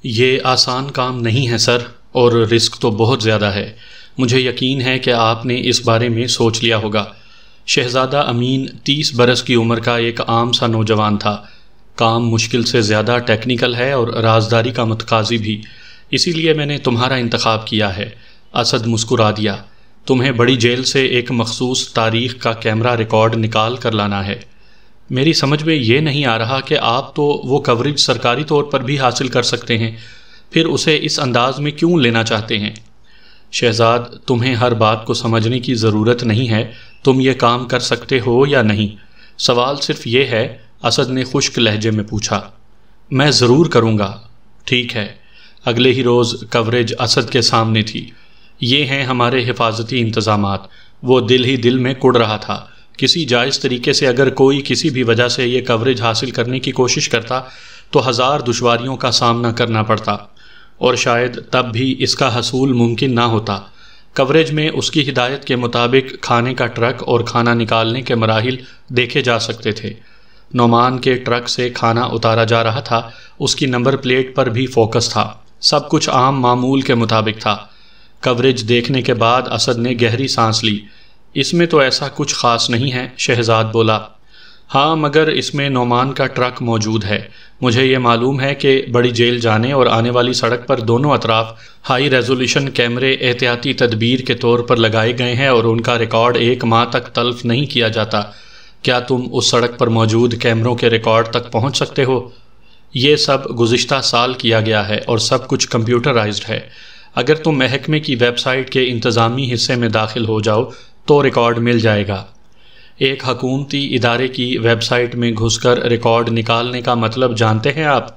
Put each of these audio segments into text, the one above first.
یہ آسان کام نہیں ہے سر، اور رسک تو بہت زیادہ ہے۔ مجھے یقین ہے کہ آپ نے اس بارے میں سوچ لیا ہوگا۔ شہزادہ امین 30 برس کی عمر کا ایک عام سا نوجوان تھا۔ کام مشکل سے زیادہ ٹیکنیکل ہے اور رازداری کا متقاضی بھی، اسی لیے میں نے تمہارا انتخاب کیا ہے۔ اسد مسکرا دیا۔ تمہیں بڑی جیل سے ایک مخصوص تاریخ کا کیمرہ ریکارڈ نکال کر لانا ہے۔ میری سمجھ میں یہ نہیں آ رہا کہ آپ تو وہ کوریج سرکاری طور پر بھی حاصل کر سکتے ہیں، پھر اسے اس انداز میں کیوں لینا چاہتے ہیں؟ شہزاد، تمہیں ہر بات کو سمجھنے کی ضرورت نہیں ہے۔ تم یہ کام کر سکتے ہو یا نہیں؟ سوال صرف یہ ہے، اسد نے خشک لہجے میں پوچھا۔ میں ضرور کروں گا۔ ٹھیک ہے۔ اگلے ہی روز کوریج اسد کے سامنے تھی۔ یہ ہیں ہمارے حفاظتی انتظامات۔ وہ دل ہی دل میں کڑ رہا تھا۔ کسی جائز طریقے سے اگر کوئی کسی بھی وجہ سے یہ کوریج حاصل کرنے کی کوشش کرتا تو 1000 دشواریوں کا سامنا کرنا پڑتا، اور شاید تب بھی اس کا حصول ممکن نہ ہوتا۔ کوریج میں اس کی ہدایت کے مطابق کھانے کا ٹرک اور کھانا نکالنے کے مراحل دیکھے جا سکتے تھے۔ نعمان کے ٹرک سے کھانا اتارا جا رہا تھا، اس کی نمبر پلیٹ پر بھی فوکس تھا۔ سب کچھ عام معمول کے مطابق تھا۔ کوریج دیکھنے کے بعد اسد نے گہری سانس لی۔ اس میں تو ایسا کچھ خاص نہیں ہے، شہزاد بولا۔ ہاں، مگر اس میں نعمان کا ٹرک موجود ہے۔ مجھے یہ معلوم ہے کہ بڑی جیل جانے اور آنے والی سڑک پر دونوں اطراف ہائی ریزولوشن کیمرے احتیاطی تدبیر کے طور پر لگائے گئے ہیں اور ان کا ریکارڈ 1 ماہ تک تلف نہیں کیا جاتا۔ کیا تم اس سڑک پر موجود کیمروں کے ریکارڈ تک پہنچ سکتے ہو؟ یہ سب گزشتہ سال کیا گیا ہے اور سب کچھ کمپیوٹرائزڈ ہے۔ اگر تم محکمے کی ویب سائٹ کے انتظامی حصے میں داخل ہو جاؤ تو ریکارڈ مل جائے گا۔ ایک حکومتی ادارے کی ویب سائٹ میں گھس کر ریکارڈ نکالنے کا مطلب جانتے ہیں آپ؟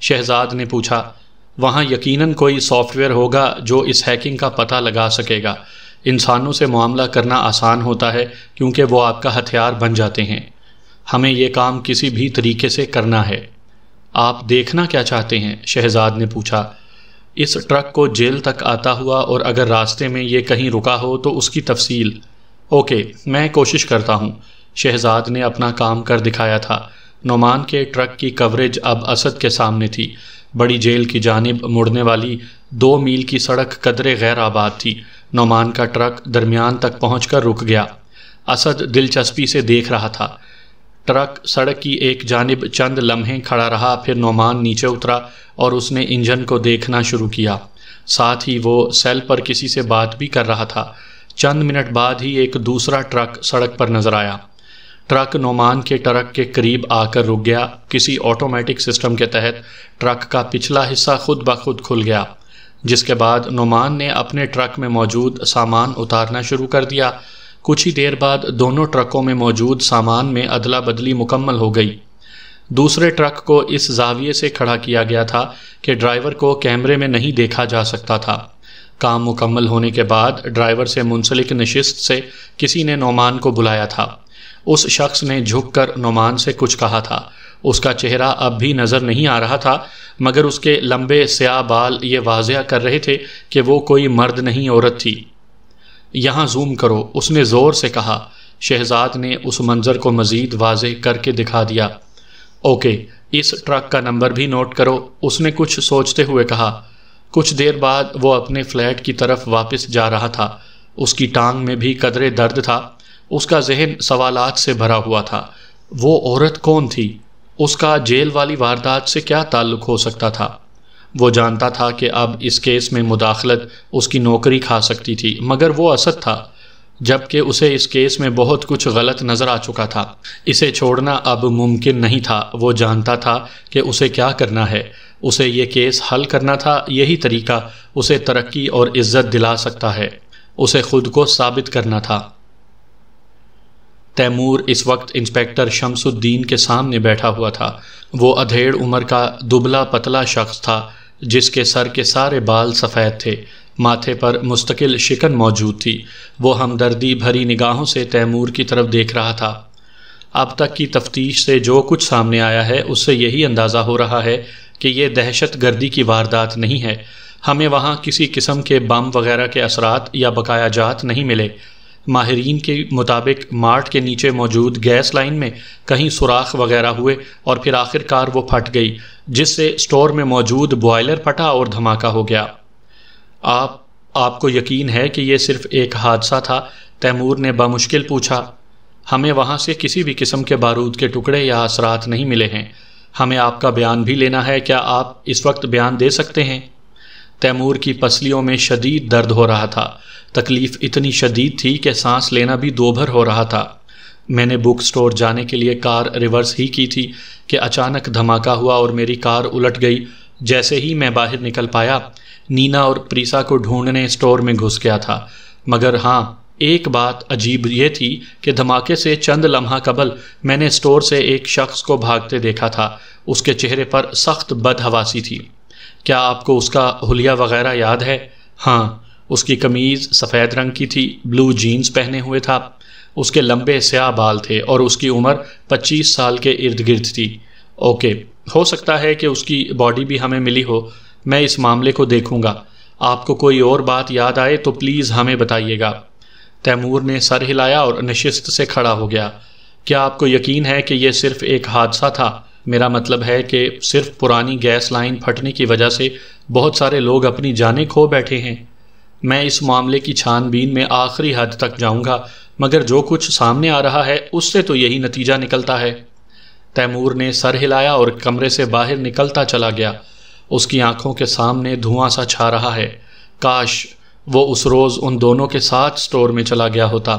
شہزاد نے پوچھا۔ وہاں یقیناً کوئی سافٹ ویئر ہوگا جو اس ہیکنگ کا پتہ لگا سکے گا۔ انسانوں سے معاملہ کرنا آسان ہوتا ہے کیونکہ وہ آپ کا ہتھیار بن جاتے ہیں۔ ہمیں یہ کام کسی بھی طریقے سے کرنا ہے۔ آپ دیکھنا کیا چاہتے ہیں؟ شہزاد نے پوچھا۔ اس ٹرک کو جیل تک آتا ہوا اور اگر راستے میں یہ کہیں رکا ہو تو اس کی تفصیل۔ اوکے، میں کوشش کرتا ہوں۔ شہزاد نے اپنا کام کر دکھایا تھا۔ نعمان کے ٹرک کی کوریج اب اسد کے سامنے تھی۔ بڑی جیل کی جانب مڑنے والی 2 میل کی سڑک قدرے غیر آباد تھی۔ نعمان کا ٹرک درمیان تک پہنچ کر رک گیا۔ اسد دلچسپی سے دیکھ رہا تھا۔ ٹرک سڑک کی ایک جانب چند لمحے کھڑا رہا، پھر نعمان نیچے اترا اور اس نے انجن کو دیکھنا شروع کیا۔ ساتھ ہی وہ سیل پر کسی سے بات بھی کر رہا تھا۔ چند منٹ بعد ہی ایک دوسرا ٹرک سڑک پر نظر آیا۔ ٹرک نعمان کے ٹرک کے قریب آ کر رک گیا۔ کسی آٹومیٹک سسٹم کے تحت ٹرک کا پچھلا حصہ خود بخود کھل گیا، جس کے بعد نعمان نے اپنے ٹرک میں موجود سامان اتارنا شروع کر دیا۔ کچھ ہی دیر بعد دونوں ٹرکوں میں موجود سامان میں ادلا بدلی مکمل ہو گئی۔ دوسرے ٹرک کو اس زاویے سے کھڑا کیا گیا تھا کہ ڈرائیور کو کیمرے میں نہیں دیکھا جا سکتا تھا۔ کام مکمل ہونے کے بعد ڈرائیور سے منسلک نشست سے کسی نے نعمان کو بلایا تھا۔ اس شخص نے جھک کر نعمان سے کچھ کہا تھا۔ اس کا چہرہ اب بھی نظر نہیں آ رہا تھا، مگر اس کے لمبے سیاہ بال یہ واضح کر رہے تھے کہ وہ کوئی مرد نہیں عورت تھی۔ یہاں زوم کرو، اس نے زور سے کہا۔ شہزاد نے اس منظر کو مزید واضح کر کے دکھا دیا۔ اوکے، اس ٹرک کا نمبر بھی نوٹ کرو، اس نے کچھ سوچتے ہوئے کہا۔ کچھ دیر بعد وہ اپنے فلیٹ کی طرف واپس جا رہا تھا۔ اس کی ٹانگ میں بھی قدرے درد تھا۔ اس کا ذہن سوالات سے بھرا ہوا تھا۔ وہ عورت کون تھی؟ اس کا جیل والی واردات سے کیا تعلق ہو سکتا تھا؟ وہ جانتا تھا کہ اب اس کیس میں مداخلت اس کی نوکری کھا سکتی تھی، مگر وہ اسد تھا، جبکہ اسے اس کیس میں بہت کچھ غلط نظر آ چکا تھا۔ اسے چھوڑنا اب ممکن نہیں تھا۔ وہ جانتا تھا کہ اسے کیا کرنا ہے۔ اسے یہ کیس حل کرنا تھا۔ یہی طریقہ اسے ترقی اور عزت دلا سکتا ہے۔ اسے خود کو ثابت کرنا تھا۔ تیمور اس وقت انسپکٹر شمس الدین کے سامنے بیٹھا ہوا تھا۔ وہ ادھیڑ عمر کا دبلا پتلا شخص تھا جس کے سر کے سارے بال سفید تھے۔ ماتھے پر مستقل شکن موجود تھی۔ وہ ہمدردی بھری نگاہوں سے تیمور کی طرف دیکھ رہا تھا۔ اب تک کی تفتیش سے جو کچھ سامنے آیا ہے اس سے یہی اندازہ ہو رہا ہے کہ یہ دہشت گردی کی واردات نہیں ہے۔ ہمیں وہاں کسی قسم کے بم وغیرہ کے اثرات یا بقایا جات نہیں ملے۔ ماہرین کے مطابق مارٹ کے نیچے موجود گیس لائن میں کہیں سوراخ وغیرہ ہوئے اور پھر آخر کار وہ پھٹ گئی۔ جس سے اسٹور میں موجود بوائلر پھٹا اور دھماکہ ہو گیا۔ آپ کو یقین ہے کہ یہ صرف ایک حادثہ تھا؟ تیمور نے بامشکل پوچھا۔ ہمیں وہاں سے کسی بھی قسم کے بارود کے ٹکڑے یا اثرات نہیں ملے ہیں۔ ہمیں آپ کا بیان بھی لینا ہے، کیا آپ اس وقت بیان دے سکتے ہیں؟ تیمور کی پسلیوں میں شدید درد ہو رہا تھا۔ تکلیف اتنی شدید تھی کہ سانس لینا بھی دوبھر ہو رہا تھا۔ میں نے بک سٹور جانے کے لیے کار ریورس ہی کی تھی کہ اچانک دھماکہ ہوا اور میری کار الٹ گئی۔ جیسے ہی میں باہر نکل پایا، نینا اور پریسا کو ڈھونڈنے سٹور میں گھس گیا تھا۔ مگر ہاں، ایک بات عجیب یہ تھی کہ دھماکے سے چند لمحہ قبل میں نے سٹور سے ایک شخص کو بھاگتے دیکھا تھا۔ اس کے چہرے پر سخت بدحواسی تھی۔ کیا آپ کو اس کا حلیہ وغیرہ یاد ہے؟ ہاں، اس کی قمیض سفید رنگ کی تھی، بلو جینز پہنے ہوئے تھا، اس کے لمبے سیاہ بال تھے اور اس کی عمر 25 سال کے ارد گرد تھی۔ اوکے، ہو سکتا ہے کہ اس کی باڈی بھی ہمیں ملی ہو۔ میں اس معاملے کو دیکھوں گا۔ آپ کو کوئی اور بات یاد آئے تو پلیز ہمیں بتائیے گا۔ تیمور نے سر ہلایا اور نشست سے کھڑا ہو گیا۔ کیا آپ کو یقین ہے کہ یہ صرف ایک حادثہ تھا؟ میرا مطلب ہے کہ صرف پرانی گیس لائن پھٹنے کی وجہ سے بہت سارے لوگ اپنی جانیں کھو بیٹھے ہیں۔ میں اس معاملے کی چھان بین میں آخری حد تک جاؤں گا، مگر جو کچھ سامنے آ رہا ہے اس سے تو یہی نتیجہ نکلتا ہے۔ تیمور نے سر ہلایا اور کمرے سے باہر نکلتا چلا گیا۔ اس کی آنکھوں کے سامنے دھواں سا چھا رہا ہے۔ کاش وہ اس روز ان دونوں کے ساتھ سٹور میں چلا گیا ہوتا۔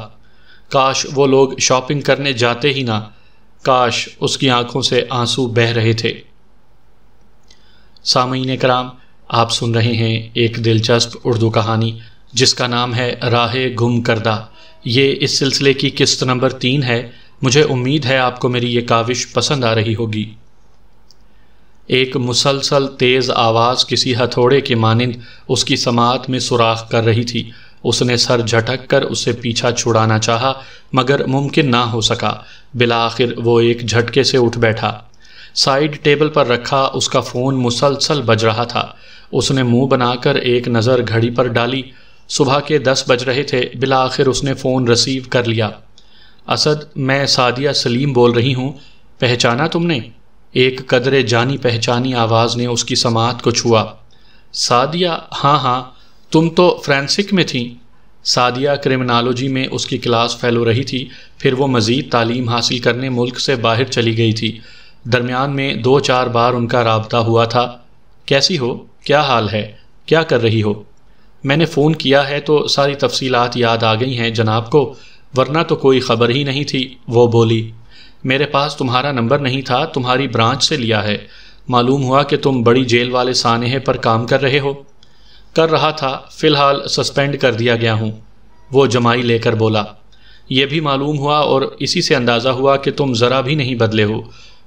کاش وہ لوگ شاپنگ کرنے جاتے ہی نہ۔ کاش اس کی آنکھوں سے آنسو بہہ رہے تھے۔ سامعین کرام، آپ سن رہے ہیں ایک دلچسپ اردو کہانی جس کا نام ہے راہ گم کردہ۔ یہ اس سلسلے کی قسط نمبر 3 ہے۔ مجھے امید ہے آپ کو میری یہ کاوش پسند آ رہی ہوگی۔ ایک مسلسل تیز آواز کسی ہتھوڑے کے مانند اس کی سماعت میں سوراخ کر رہی تھی۔ اس نے سر جھٹک کر اسے پیچھا چھڑانا چاہا مگر ممکن نہ ہو سکا۔ بالآخر وہ ایک جھٹکے سے اٹھ بیٹھا۔ سائیڈ ٹیبل پر رکھا اس کا فون مسلسل بج رہا تھا۔ اس نے منہ بنا کر ایک نظر گھڑی پر ڈالی۔ صبح کے 10 بج رہے تھے۔ بالآخر اس نے فون ریسیو کر لیا۔ اسد، میں سعدیہ سلیم بول رہی ہوں۔ پہچانا تم نے؟ ایک قدرے جانی پہچانی آواز نے اس کی سماعت کو چھوا۔ سعدیہ؟ ہاں، تم تو فرینسک میں تھیں۔ سعدیہ کرمنالوجی میں اس کی کلاس فیلو رہی تھی، پھر وہ مزید تعلیم حاصل کرنے ملک سے باہر چلی گئی تھی۔ درمیان میں 2-4 بار ان کا رابطہ ہوا تھا۔ کیسی ہو؟ کیا حال ہے؟ کیا کر رہی ہو؟ میں نے فون کیا ہے تو ساری تفصیلات یاد آ گئی ہیں جناب کو، ورنہ تو کوئی خبر ہی نہیں تھی، وہ بولی۔ میرے پاس تمہارا نمبر نہیں تھا، تمہاری برانچ سے لیا ہے۔ معلوم ہوا کہ تم بڑی جیل والے سانحے پر کام کر رہے ہو۔ کر رہا تھا، فی الحال سسپینڈ کر دیا گیا ہوں، وہ جمائی لے کر بولا۔ یہ بھی معلوم ہوا اور اسی سے اندازہ ہوا کہ تم ذرا بھی نہیں بدلے ہو،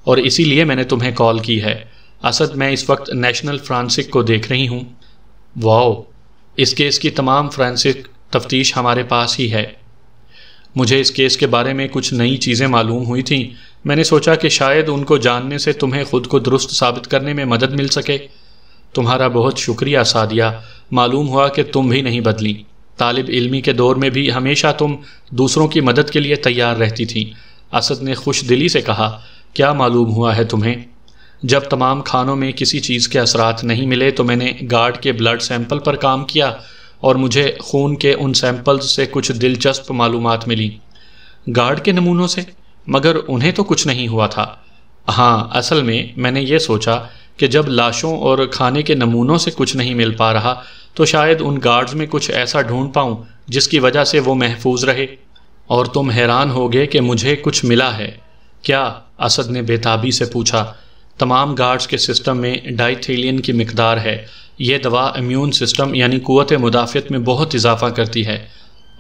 اور اسی لیے میں نے تمہیں کال کی ہے۔ اسد، میں اس وقت نیشنل فرانسک کو دیکھ رہی ہوں۔ واو، اس کیس کی تمام فرانسک تفتیش ہمارے پاس ہی ہے۔ مجھے اس کیس کے بارے میں کچھ نئی چیزیں معلوم ہوئی تھیں۔ میں نے سوچا کہ شاید ان کو جاننے سے تمہیں خود کو درست ثابت کرنے میں مدد مل سکے۔ تمہارا بہت شکریہ سعدیہ، معلوم ہوا کہ تم بھی نہیں بدلی۔ طالب علمی کے دور میں بھی ہمیشہ تم دوسروں کی مدد کے لیے تیار رہتی تھیں۔ اسد نے خوش دلی سے کہا۔ کیا معلوم ہوا ہے تمہیں؟ جب تمام کھانوں میں کسی چیز کے اثرات نہیں ملے تو میں نے گارڈ کے بلڈ سیمپل پر کام کیا اور مجھے خون کے ان سیمپلز سے کچھ دلچسپ معلومات ملی۔ گارڈ کے نمونوں سے؟ مگر انہیں تو کچھ نہیں ہوا تھا۔ ہاں، اصل میں نے یہ سوچا کہ جب لاشوں اور کھانے کے نمونوں سے کچھ نہیں مل پا رہا تو شاید ان گارڈز میں کچھ ایسا ڈھونڈ پاؤں جس کی وجہ سے وہ محفوظ رہے۔ اور تم حیران ہوگے کہ مجھے کچھ ملا ہے۔ کیا؟ اسد نے بےتابی سے پوچھا۔ تمام گارڈز کے سسٹم میں ڈائتھیلین کی مقدار ہے۔ یہ دوا امیون سسٹم یعنی قوت مدافعت میں بہت اضافہ کرتی ہے۔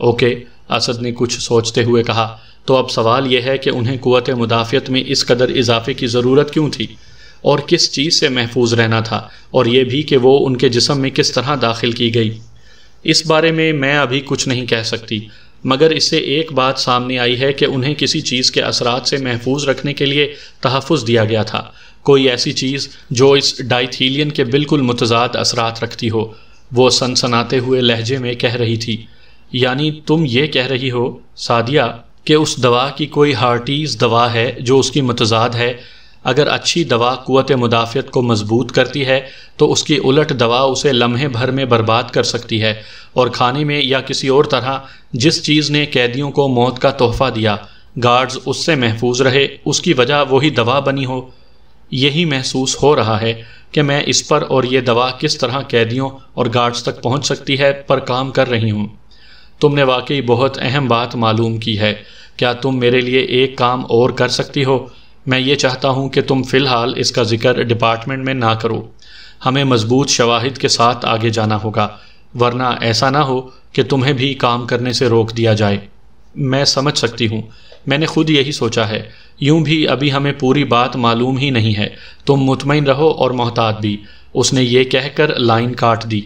اوکے، اسد نے کچھ سوچتے ہوئے کہا، تو اب سوال یہ ہے کہ انہیں قوت مدافعت میں اس قدر اضافے کی ضرورت کیوں تھی، اور کس چیز سے محفوظ رہنا تھا، اور یہ بھی کہ وہ ان کے جسم میں کس طرح داخل کی گئی۔ اس بارے میں ابھی کچھ نہیں کہہ سکتی، مگر اس سے ایک بات سامنے آئی ہے کہ انہیں کسی چیز کے اثرات سے محفوظ رکھنے کے لیے تحفظ دیا گیا تھا، کوئی ایسی چیز جو اس ڈائتھیلین کے بالکل متضاد اثرات رکھتی ہو، وہ سنسناتے ہوئے لہجے میں کہہ رہی تھی۔ یعنی تم یہ کہہ رہی ہو سعدیہ کہ اس دوا کی کوئی ہارٹیز دوا ہے جو اس کی متضاد ہے؟ اگر اچھی دوا قوت مدافعت کو مضبوط کرتی ہے تو اس کی الٹ دوا اسے لمحے بھر میں برباد کر سکتی ہے، اور کھانے میں یا کسی اور طرح جس چیز نے قیدیوں کو موت کا تحفہ دیا، گارڈز اس سے محفوظ رہے، اس کی وجہ وہی دوا بنی ہو۔ یہی محسوس ہو رہا ہے کہ میں اس پر اور یہ دوا کس طرح قیدیوں اور گارڈز تک پہنچ سکتی ہے پر کام کر رہی ہوں۔ تم نے واقعی بہت اہم بات معلوم کی ہے۔ کیا تم میرے لیے ایک کام اور کر سکتی ہو؟ میں یہ چاہتا ہوں کہ تم فی الحال اس کا ذکر ڈپارٹمنٹ میں نہ کرو۔ ہمیں مضبوط شواہد کے ساتھ آگے جانا ہوگا، ورنہ ایسا نہ ہو کہ تمہیں بھی کام کرنے سے روک دیا جائے۔ میں سمجھ سکتی ہوں، میں نے خود یہی سوچا ہے۔ یوں بھی ابھی ہمیں پوری بات معلوم ہی نہیں ہے، تم مطمئن رہو اور محتاط بھی۔ اس نے یہ کہہ کر لائن کاٹ دی۔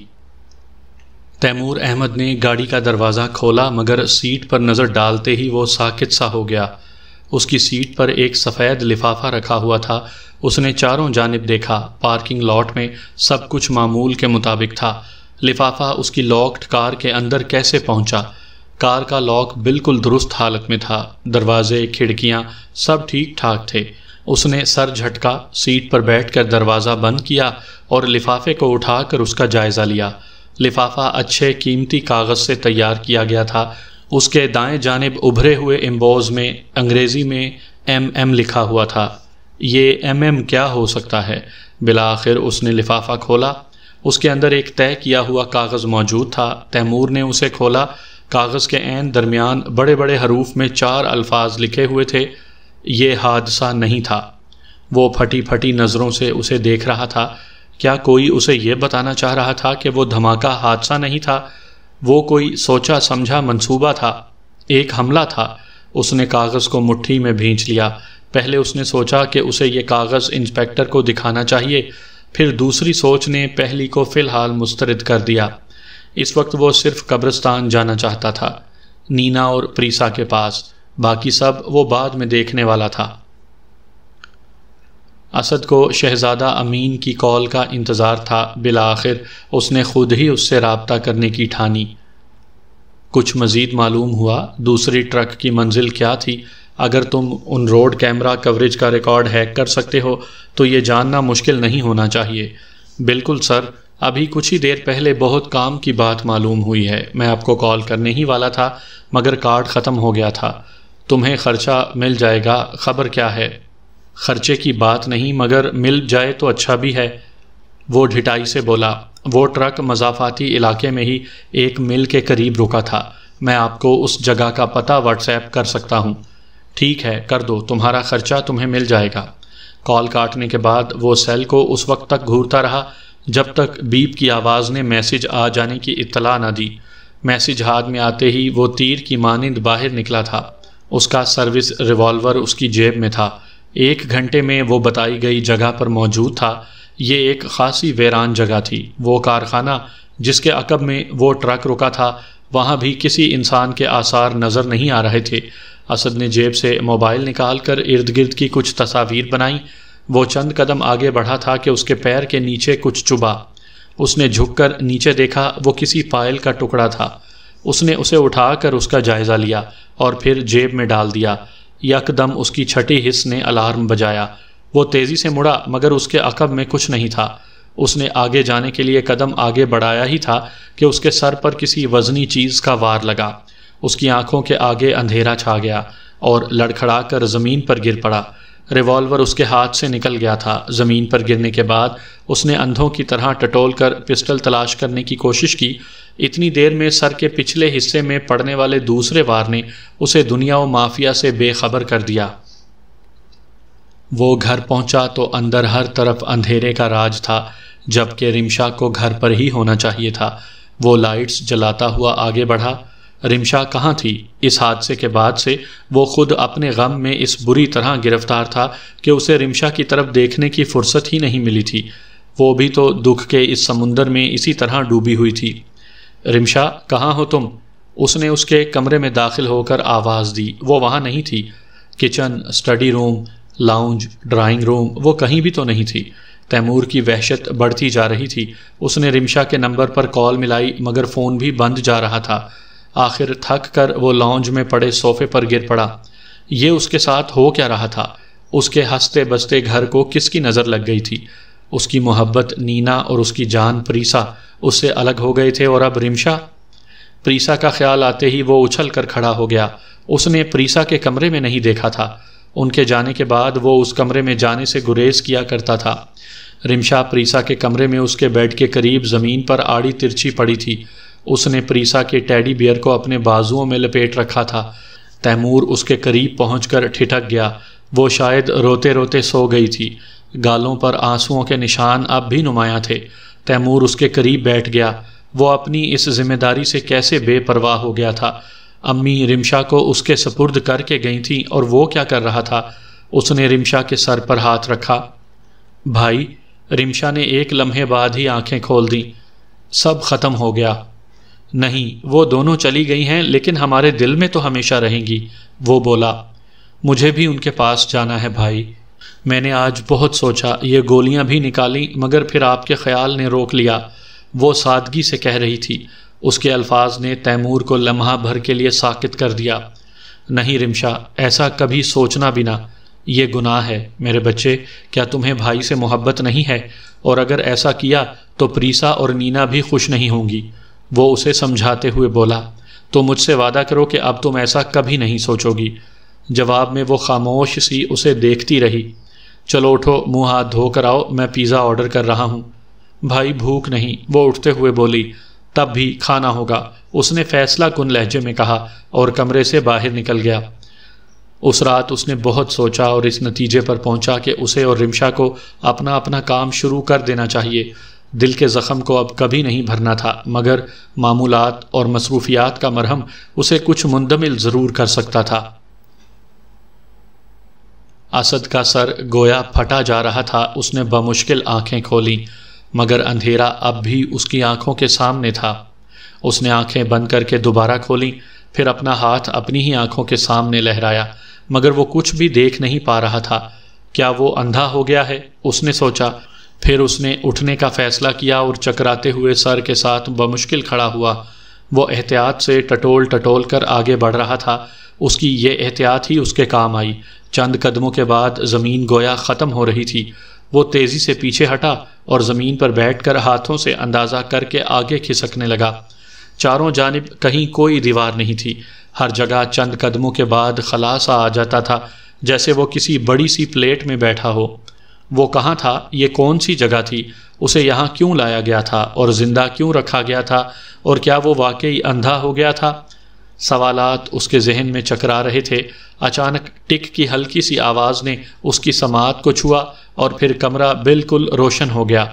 تیمور احمد نے گاڑی کا دروازہ کھولا، مگر سیٹ پر نظر ڈالتے ہی وہ ساکت سا ہو گیا۔ اس کی سیٹ پر ایک سفید لفافہ رکھا ہوا تھا۔ اس نے چاروں جانب دیکھا۔ پارکنگ لاٹ میں سب کچھ معمول کے مطابق تھا۔ لفافہ اس کی لاکڈ کار کے اندر کیسے پہنچا؟ کار کا لاک بالکل درست حالت میں تھا، دروازے، کھڑکیاں سب ٹھیک ٹھاک تھے۔ اس نے سر جھٹکا، سیٹ پر بیٹھ کر دروازہ بند کیا اور لفافے کو اٹھا کر اس کا جائزہ لیا۔ لفافہ اچھے قیمتی کاغذ سے تیار کیا گیا تھا۔ اس کے دائیں جانب ابھرے ہوئے امبوز میں انگریزی میں MM لکھا ہوا تھا۔ یہ MM کیا ہو سکتا ہے؟ بالآخر اس نے لفافہ کھولا۔ اس کے اندر ایک طے کیا ہوا کاغذ موجود تھا۔ تیمور نے اسے کھولا۔ کاغذ کے عین درمیان بڑے بڑے حروف میں 4 الفاظ لکھے ہوئے تھے، یہ حادثہ نہیں تھا۔ وہ پھٹی پھٹی نظروں سے اسے دیکھ رہا تھا۔ کیا کوئی اسے یہ بتانا چاہ رہا تھا کہ وہ دھماکہ حادثہ نہیں تھا؟ وہ کوئی سوچا سمجھا منصوبہ تھا، ایک حملہ تھا۔ اس نے کاغذ کو مٹھی میں بھینچ لیا۔ پہلے اس نے سوچا کہ اسے یہ کاغذ انسپیکٹر کو دکھانا چاہیے، پھر دوسری سوچ نے پہلی کو فی الحال مسترد کر دیا۔ اس وقت وہ صرف قبرستان جانا چاہتا تھا، نینا اور پریسا کے پاس، باقی سب وہ بعد میں دیکھنے والا تھا۔ اسد کو شہزادہ امین کی کال کا انتظار تھا۔ بالآخر اس نے خود ہی اس سے رابطہ کرنے کی ٹھانی۔ کچھ مزید معلوم ہوا؟ دوسری ٹرک کی منزل کیا تھی؟ اگر تم ان روڈ کیمرہ کوریج کا ریکارڈ ہیک کر سکتے ہو تو یہ جاننا مشکل نہیں ہونا چاہیے۔ بالکل سر، ابھی کچھ ہی دیر پہلے بہت کام کی بات معلوم ہوئی ہے۔ میں آپ کو کال کرنے ہی والا تھا مگر کارڈ ختم ہو گیا تھا۔ تمہیں خرچہ مل جائے گا، خبر کیا ہے؟ خرچے کی بات نہیں، مگر مل جائے تو اچھا بھی ہے، وہ ڈھٹائی سے بولا۔ وہ ٹرک مضافاتی علاقے میں ہی ایک مل کے قریب رکا تھا۔ میں آپ کو اس جگہ کا پتہ واٹس ایپ کر سکتا ہوں۔ ٹھیک ہے، کر دو، تمہارا خرچہ تمہیں مل جائے گا۔ کال کاٹنے کے بعد وہ سیل کو اس وقت تک گھورتا رہا جب تک بیپ کی آواز نے میسج آ جانے کی اطلاع نہ دی۔ میسج ہاتھ میں آتے ہی وہ تیر کی مانند باہر نکلا تھا۔ اس کا سروس ریوالور اس کی جیب میں تھا۔ 1 گھنٹے میں وہ بتائی گئی جگہ پر موجود تھا۔ یہ ایک خاصی ویران جگہ تھی۔ وہ کارخانہ جس کے عقب میں وہ ٹرک رکا تھا، وہاں بھی کسی انسان کے آثار نظر نہیں آ رہے تھے۔ اسد نے جیب سے موبائل نکال کر ارد گرد کی کچھ تصاویر بنائیں۔ وہ چند قدم آگے بڑھا تھا کہ اس کے پیر کے نیچے کچھ چبھا۔ اس نے جھک کر نیچے دیکھا، وہ کسی فائل کا ٹکڑا تھا۔ اس نے اسے اٹھا کر اس کا جائزہ لیا اور پھر جیب میں ڈال دیا۔ یکدم اس کی چھٹی حس نے الارم بجایا۔ وہ تیزی سے مڑا مگر اس کے عقب میں کچھ نہیں تھا۔ اس نے آگے جانے کے لیے قدم آگے بڑھایا ہی تھا کہ اس کے سر پر کسی وزنی چیز کا وار لگا۔ اس کی آنکھوں کے آگے اندھیرا چھا گیا اور لڑکھڑا کر زمین پر گر پڑا۔ ریوالور اس کے ہاتھ سے نکل گیا تھا۔ زمین پر گرنے کے بعد اس نے اندھوں کی طرح ٹٹول کر پسٹل تلاش کرنے کی کوشش کی۔ اتنی دیر میں سر کے پچھلے حصے میں پڑنے والے دوسرے وار نے اسے دنیا و مافیا سے بے خبر کر دیا۔ وہ گھر پہنچا تو اندر ہر طرف اندھیرے کا راج تھا، جبکہ رمشا کو گھر پر ہی ہونا چاہیے تھا۔ وہ لائٹس جلاتا ہوا آگے بڑھا۔ رمشا کہاں تھی؟ اس حادثے کے بعد سے وہ خود اپنے غم میں اس بری طرح گرفتار تھا کہ اسے رمشا کی طرف دیکھنے کی فرصت ہی نہیں ملی تھی۔ وہ بھی تو دکھ کے اس سمندر میں اسی طرح ڈوبی ہوئی تھی۔ رمشا، کہاں ہو تم؟ اس نے اس کے کمرے میں داخل ہو کر آواز دی۔ وہ وہاں نہیں تھی۔ کچن، اسٹڈی روم، لاؤنج، ڈرائنگ روم، وہ کہیں بھی تو نہیں تھی۔ تیمور کی وحشت بڑھتی جا رہی تھی۔ اس نے رمشا کے نمبر پر کال ملائی مگر فون بھی بند جا رہا تھا۔ آخر تھک کر وہ لاؤنج میں پڑے صوفے پر گر پڑا۔ یہ اس کے ساتھ ہو کیا رہا تھا؟ اس کے ہنستے بستے گھر کو کس کی نظر لگ گئی تھی؟ اس کی محبت نینا اور اس کی جان پریسا اس سے الگ ہو گئے تھے، اور اب رمشا؟ پریسا کا خیال آتے ہی وہ اچھل کر کھڑا ہو گیا۔ اس نے پریسا کے کمرے میں نہیں دیکھا تھا۔ ان کے جانے کے بعد وہ اس کمرے میں جانے سے گریز کیا کرتا تھا۔ رمشا پریسا کے کمرے میں اس کے بیڈ کے قریب زمین پر آڑی ترچھی پڑی تھی۔ اس نے پریسا کے ٹیڈی بیئر کو اپنے بازوؤں میں لپیٹ رکھا تھا۔ تیمور اس کے قریب پہنچ کر ٹھٹک گیا۔ وہ شاید روتے روتے سو گئی تھی۔ گالوں پر آنسوؤں کے نشان اب بھی نمایاں تھے۔ تیمور اس کے قریب بیٹھ گیا۔ وہ اپنی اس ذمہ داری سے کیسے بے پرواہ ہو گیا تھا۔ امی رمشا کو اس کے سپرد کر کے گئی تھیں، اور وہ کیا کر رہا تھا؟ اس نے رمشا کے سر پر ہاتھ رکھا۔ بھائی، رمشا نے ایک لمحے بعد ہی آنکھیں کھول دیں۔ سب ختم ہو گیا۔ نہیں، وہ دونوں چلی گئی ہیں، لیکن ہمارے دل میں تو ہمیشہ رہیں گی، وہ بولا۔ مجھے بھی ان کے پاس جانا ہے بھائی۔ میں نے آج بہت سوچا، یہ گولیاں بھی نکالیں، مگر پھر آپ کے خیال نے روک لیا، وہ سادگی سے کہہ رہی تھی۔ اس کے الفاظ نے تیمور کو لمحہ بھر کے لیے ساکت کر دیا۔ نہیں رمشا، ایسا کبھی سوچنا بھی نہ، یہ گناہ ہے۔ میرے بچے، کیا تمہیں بھائی سے محبت نہیں ہے؟ اور اگر ایسا کیا تو پریسا اور نینا بھی خوش نہیں ہوں گی، وہ اسے سمجھاتے ہوئے بولا۔ تو مجھ سے وعدہ کرو کہ اب تم ایسا کبھی نہیں سوچو گی۔ جواب میں وہ خاموش سی اسے دیکھتی رہی۔ چلو اٹھو، منہ ہاتھ دھو کر آؤ، میں پیزا آرڈر کر رہا ہوں۔ بھائی بھوک نہیں، وہ اٹھتے ہوئے بولی۔ تب بھی کھانا ہوگا، اس نے فیصلہ کن لہجے میں کہا، اور کمرے سے باہر نکل گیا۔ اس رات اس نے بہت سوچا اور اس نتیجے پر پہنچا کہ اسے اور رمشا کو اپنا اپنا کام شروع کر دینا چاہیے۔ دل کے زخم کو اب کبھی نہیں بھرنا تھا، مگر معمولات اور مصروفیات کا مرہم اسے کچھ مندمل ضرور کر سکتا تھا۔ اسد کا سر گویا پھٹا جا رہا تھا۔ اس نے بمشکل آنکھیں کھولیں، مگر اندھیرا اب بھی اس کی آنکھوں کے سامنے تھا۔ اس نے آنکھیں بند کر کے دوبارہ کھولیں، پھر اپنا ہاتھ اپنی ہی آنکھوں کے سامنے لہرایا، مگر وہ کچھ بھی دیکھ نہیں پا رہا تھا۔ کیا وہ اندھا ہو گیا ہے؟ اس نے سوچا۔ پھر اس نے اٹھنے کا فیصلہ کیا اور چکراتے ہوئے سر کے ساتھ بمشکل کھڑا ہوا۔ وہ احتیاط سے ٹٹول ٹٹول کر آگے بڑھ رہا تھا۔ اس کی یہ احتیاط ہی اس کے کام آئی۔ چند قدموں کے بعد زمین گویا ختم ہو رہی تھی۔ وہ تیزی سے پیچھے ہٹا اور زمین پر بیٹھ کر ہاتھوں سے اندازہ کر کے آگے کھسکنے لگا۔ چاروں جانب کہیں کوئی دیوار نہیں تھی۔ ہر جگہ چند قدموں کے بعد خلا سا آ جاتا تھا، جیسے وہ کسی بڑی سی پلیٹ میں بیٹھا ہو۔ وہ کہاں تھا؟ یہ کون سی جگہ تھی؟ اسے یہاں کیوں لایا گیا تھا اور زندہ کیوں رکھا گیا تھا؟ اور کیا وہ واقعی اندھا ہو گیا تھا؟ سوالات اس کے ذہن میں چکرا رہے تھے۔ اچانک ٹک کی ہلکی سی آواز نے اس کی سماعت کو چھوا اور پھر کمرہ بالکل روشن ہو گیا۔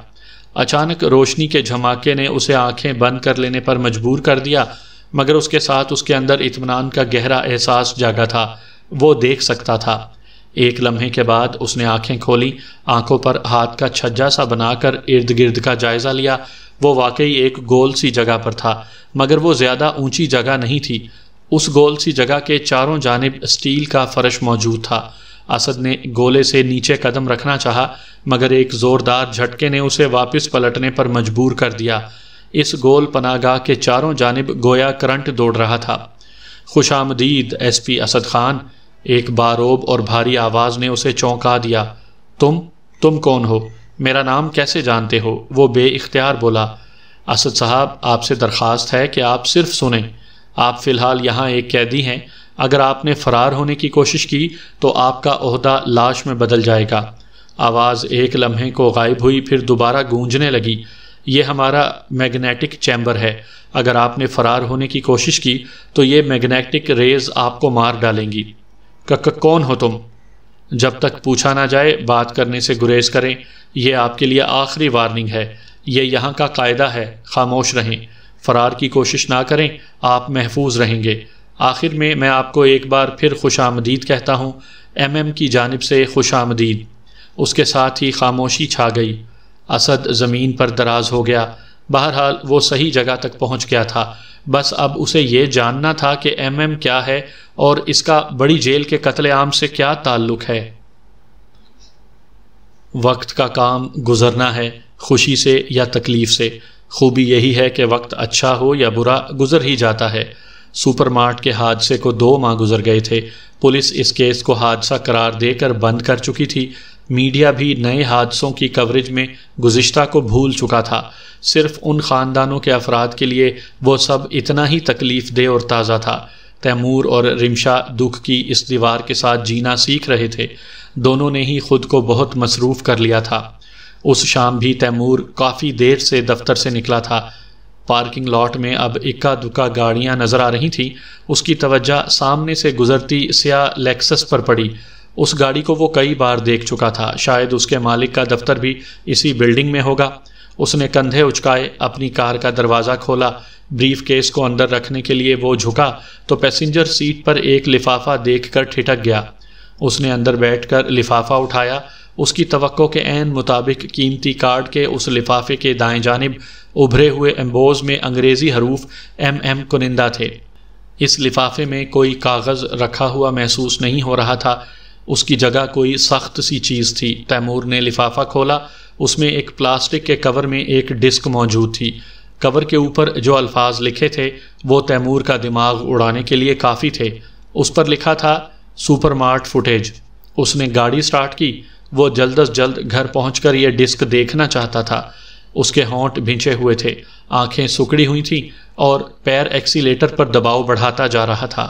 اچانک روشنی کے جھماکے نے اسے آنکھیں بند کر لینے پر مجبور کر دیا، مگر اس کے ساتھ اس کے اندر اطمینان کا گہرا احساس جاگا تھا۔ وہ دیکھ سکتا تھا۔ ایک لمحے کے بعد اس نے آنکھیں کھولی، آنکھوں پر ہاتھ کا چھجا سا بنا کر ارد گرد کا جائزہ لیا۔ وہ واقعی ایک گول سی جگہ پر تھا، مگر وہ زیادہ اونچی جگہ نہیں تھی۔ اس گول سی جگہ کے چاروں جانب اسٹیل کا فرش موجود تھا۔ اسد نے گولے سے نیچے قدم رکھنا چاہا، مگر ایک زوردار جھٹکے نے اسے واپس پلٹنے پر مجبور کر دیا۔ اس گول پناہ گاہ کے چاروں جانب گویا کرنٹ دوڑ رہا تھا۔ خوش آمدید ایس پی اسد خان، ایک باروب اور بھاری آواز نے اسے چونکا دیا۔ تم کون ہو؟ میرا نام کیسے جانتے ہو؟ وہ بے اختیار بولا۔ اسد صاحب، آپ سے درخواست ہے کہ آپ صرف سنیں۔ آپ فی الحال یہاں ایک قیدی ہیں۔ اگر آپ نے فرار ہونے کی کوشش کی تو آپ کا عہدہ لاش میں بدل جائے گا۔ آواز ایک لمحے کو غائب ہوئی، پھر دوبارہ گونجنے لگی۔ یہ ہمارا میگنیٹک چیمبر ہے۔ اگر آپ نے فرار ہونے کی کوشش کی تو یہ میگنیٹک ریز آپ کو مار ڈالیں گی۔ کون ہو تم؟ جب تک پوچھا نہ جائے بات کرنے سے گریز کریں۔ یہ آپ کے لیے آخری وارننگ ہے۔ یہ یہاں کا قاعدہ ہے۔ خاموش رہیں، فرار کی کوشش نہ کریں، آپ محفوظ رہیں گے۔ آخر میں آپ کو ایک بار پھر خوش آمدید کہتا ہوں۔ ایم کی جانب سے خوش آمدید۔ اس کے ساتھ ہی خاموشی چھا گئی۔ اسد زمین پر دراز ہو گیا۔ بہرحال وہ صحیح جگہ تک پہنچ گیا تھا۔ بس اب اسے یہ جاننا تھا کہ ایم کیا ہے اور اس کا بڑی جیل کے قتل عام سے کیا تعلق ہے۔ وقت کا کام گزرنا ہے، خوشی سے یا تکلیف سے۔ خوبی یہی ہے کہ وقت اچھا ہو یا برا گزر ہی جاتا ہے۔ سپر مارٹ کے حادثے کو 2 ماہ گزر گئے تھے۔ پولیس اس کیس کو حادثہ قرار دے کر بند کر چکی تھی۔ میڈیا بھی نئے حادثوں کی کوریج میں گزشتہ کو بھول چکا تھا۔ صرف ان خاندانوں کے افراد کے لیے وہ سب اتنا ہی تکلیف دہ اور تازہ تھا۔ تیمور اور رمشا دکھ کی اس دیوار کے ساتھ جینا سیکھ رہے تھے۔ دونوں نے ہی خود کو بہت مصروف کر لیا تھا۔ اس شام بھی تیمور کافی دیر سے دفتر سے نکلا تھا۔ پارکنگ لاٹ میں اب اکا دکا گاڑیاں نظر آ رہی تھیں۔ اس کی توجہ سامنے سے گزرتی سیاہ لیکسس پر پڑی۔ اس گاڑی کو وہ کئی بار دیکھ چکا تھا۔ شاید اس کے مالک کا دفتر بھی اسی بلڈنگ میں ہوگا۔ اس نے کندھے اچکائے، اپنی کار کا دروازہ کھولا۔ بریف کیس کو اندر رکھنے کے لیے وہ جھکا تو پیسنجر سیٹ پر ایک لفافہ دیکھ کر ٹھٹک گیا۔ اس نے اندر بیٹھ کر لفافہ اٹھایا۔ اس کی توقع کے عین مطابق قیمتی کارڈ کے اس لفافے کے دائیں جانب ابھرے ہوئے ایمبوز میں انگریزی حروف MM کنندہ تھے۔ اس لفافے میں کوئی کاغذ رکھا ہوا محسوس نہیں ہو رہا تھا، اس کی جگہ کوئی سخت سی چیز تھی۔ تیمور نے لفافہ کھولا، اس میں ایک پلاسٹک کے کور میں ایک ڈسک موجود تھی۔ کور کے اوپر جو الفاظ لکھے تھے وہ تیمور کا دماغ اڑانے کے لیے کافی تھے۔ اس پر لکھا تھا سپر مارٹ فوٹیج۔ اس نے گاڑی سٹارٹ کی۔ وہ جلد از جلد گھر پہنچ کر یہ ڈسک دیکھنا چاہتا تھا۔ اس کے ہونٹ بھنچے ہوئے تھے، آنکھیں سکڑی ہوئی تھیں اور پیر ایکسیلیٹر پر دباؤ بڑھاتا جا رہا تھا۔